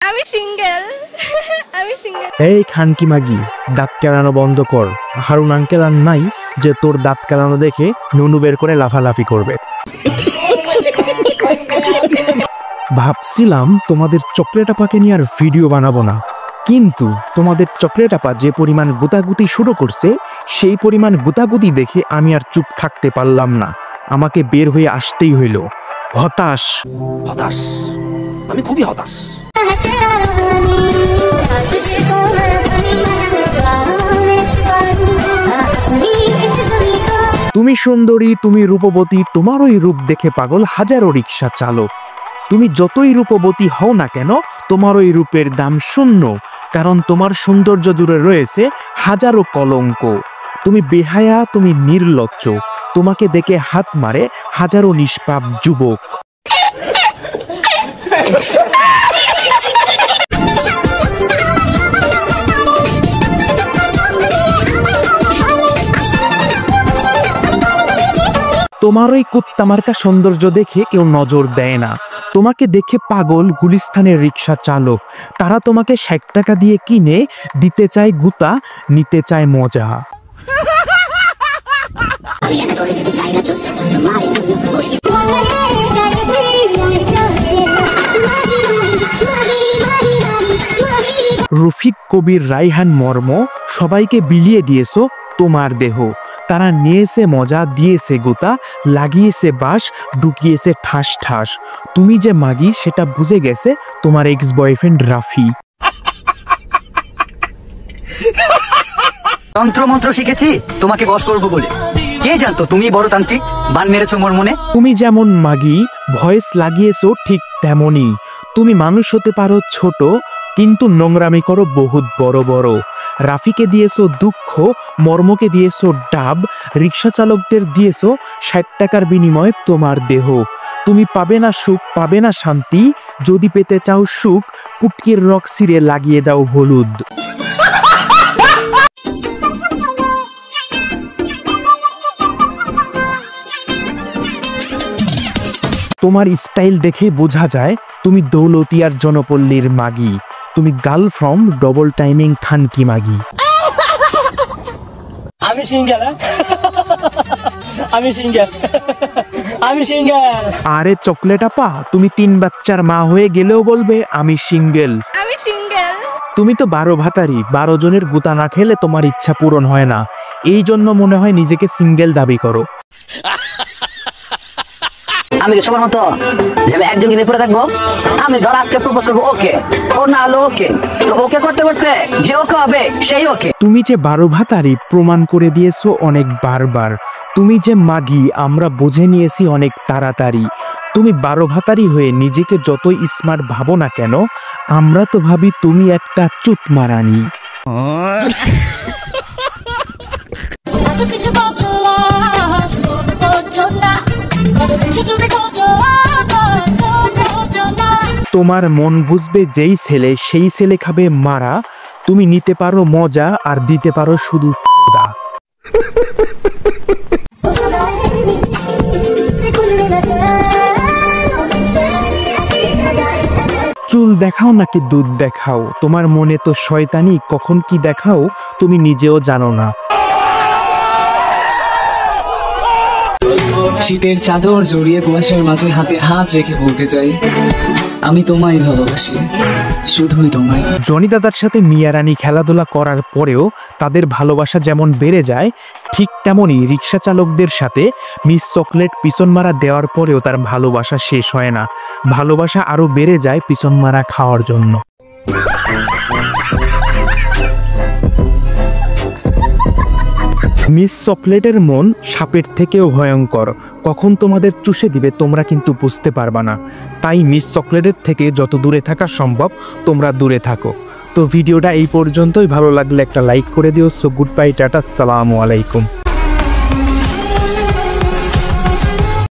আমি সিঙ্গেল। এই খানকি মাগি, দাঁত কেলানো বন্ধ কর। হারুন আঙ্কেল আর নাই যে তোর দাঁত কেলানো দেখে নুনু বের করে লাফালাফি করবে। ভাবছিলাম তোমাদের চকলেট আপাকে নিয়ে আর ভিডিও বানাবো না, কিন্তু তোমাদের চকলেট আপা যে পরিমাণ গুতাগুতি শুরু করছে সেই পরিমাণ গুতাগুতি দেখে আমি আর চুপ থাকতে পারলাম না, আমাকে বের হয়ে আসতেই হইল। হতাশ হতাশ, আমি খুবই হতাশ। তুমি সুন্দরী, তুমি রূপবতী, তোমার ওই রূপ দেখে পাগল হাজারো রিক্সা চালক। তুমি যতই রূপবতী হও না কেন, তোমার ওই রূপের দাম শূন্য, কারণ তোমার সৌন্দর্য জুড়ে রয়েছে হাজারো কলঙ্ক। তুমি বেহায়া, তুমি নির্লজ্জ, তোমাকে দেখে হাত মারে হাজারো নিষ্পাপ যুবক। তোমার ওই কুত্তামার্কা সৌন্দর্য দেখে কেউ নজর দেয় না, তোমাকে দেখে পাগল গুলিস্তানের রিক্সা চালক। তারা তোমাকে 60 টাকা দিয়ে কিনে দিতে চায় গুতা, নিতে চায় মজা। রফিক কবির রাইহান মর্ম, সবাইকে বিলিয়ে দিয়েছো তোমার দেহ। তারা নিয়েছে মজা, দিয়েছে গোতা, লাগিয়েছে বাঁশ, ঢুকিয়েছে ঠাস ঠাস। তুমি যে মাগি সেটা বুঝে গেছে তোমার এক্স বয়ফ্রেন্ড রাফি। তন্ত্র মন্ত্র শিখেছি তোমাকে বশ করবো বলে, কে জানতো তুমি বড় তান্ত্রিক, বান মেরেছো মোর মনে। তুমি যেমন মাগি ভয়েস লাগিয়েছো ঠিক তেমনই। তুমি মানুষ হতে পারো ছোট, কিন্তু নোংরামি করো বহুত বড় বড়। রাফিকে দিয়েছো দুঃখ, মর্মকে দিয়েছো ডাব, রিক্সা চালকদের দিয়েছো 60 টাকার বিনিময়ে তোমার দেহ। তুমি পাবে না সুখ, পাবে না শান্তি, যদি পেতে চাও সুখ পুটকির রক সিরে লাগিয়ে দাও হলুদ। তোমার স্টাইল দেখে বোঝা যায় তুমি দৌলতিয়ার জনপল্লীর মাগি। তুমি গার্ল ফ্রম ডবল টাইমিং খানকি মাগি। আমি সিঙ্গেল, আমি সিঙ্গেল, আমি সিঙ্গেল। আরে চকলেট আপা, তুমি 3 বাচ্চার মা হয়ে গেলেও বলবে আমি সিঙ্গেল। আমি সিঙ্গেল। তুমি তো 12 ভাতারি, 12 জনের গুতা না খেলে তোমার ইচ্ছা পূরণ হয় না, এই জন্য মনে হয় নিজেকে সিঙ্গেল দাবি করো। আমি কি সবার মতো যে আমি একজনকে নিয়ে পড়ে থাকবো? আমি ধরাকে প্রপোজ করবো, ওকে, ও না হলো ওকে, তো ওকে করতে করতে যে ওকে হবে সেই ওকে। তুমি যে 12 ভাতারি প্রমাণ করে দিয়েছো অনেক বারবার। তুমি যে মাগি আমরা বুঝে নিয়েছি অনেক তাড়াতাড়ি। তুমি 12 ভাতারি হয়ে নিজেকে যতই স্মার্ট ভাবো না কেন, আমরা তো ভাবি তুমি একটা চুত মারানি। তোমার মন বুঝবে যেই ছেলে, সেই ছেলে খাবে মারা। তুমি নিতে পারো মজা আর দিতে পারো শুধু খোদা। চুল দেখাও নাকি দুধ দেখাও, তোমার মনে তো শয়তানি, কখন কি দেখাও তুমি নিজেও জানো না। শীতের চাদর জড়িয়ে কুয়াশার মাঝে হাতে হাত রেখে বলতে চাই, আমি তোমায় ভালোবাসি, শুধুই তোমায়। জনি দাদার সাথে মিয়া রানী খেলাধুলা করার পরেও তাদের ভালোবাসা যেমন বেড়ে যায়, ঠিক তেমনই রিক্সা চালকদের সাথে মিস চকলেট পিছন মারা দেওয়ার পরেও তার ভালোবাসা শেষ হয় না, ভালোবাসা আরো বেড়ে যায় পিছন মারা খাওয়ার জন্য। মিস চকলেটের মন সাপের থেকেও ভয়ঙ্কর, কখন তোমাদের চুষে দিবে তোমরা কিন্তু বুঝতে পারবা না। তাই মিস চকলেটের থেকে যত দূরে থাকা সম্ভব তোমরা দূরে থাকো। তো ভিডিওটা এই পর্যন্তই, ভালো লাগলে একটা লাইক করে দিও। সো গুড বাই, টাটা, আসসালামু আলাইকুম।